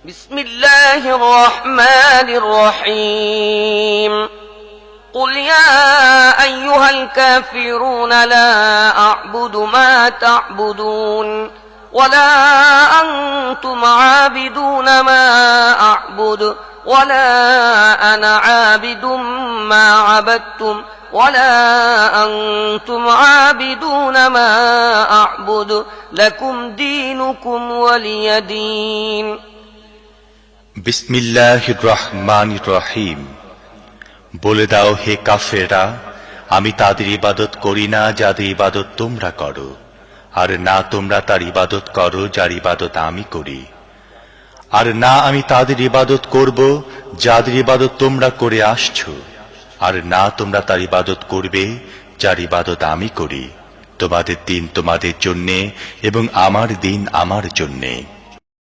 بسم الله الرحمن الرحيم قل يا أيها الكافرون لا أعبد ما تعبدون ولا أنتم عابدون ما أعبد ولا أنا عابد ما عبدتم ولا أنتم عابدون ما أعبد لكم دينكم ولي دين বিসমিল্লাহির রহমানির রহিম। বলে দাও হে কাফেররা, আমি তাদের ইবাদত করি না যাদের ইবাদত তোমরা করো, আর না তোমরা তার ইবাদত করো যার ইবাদত আমি করি, আর না আমি তাদের ইবাদত করব যাদের ইবাদত তোমরা করে আসছো, আর না তোমরা তার ইবাদত করবে যার ইবাদত আমি করি। তোমাদের দিন তোমাদের জন্যে এবং আমার দিন আমার জন্যে।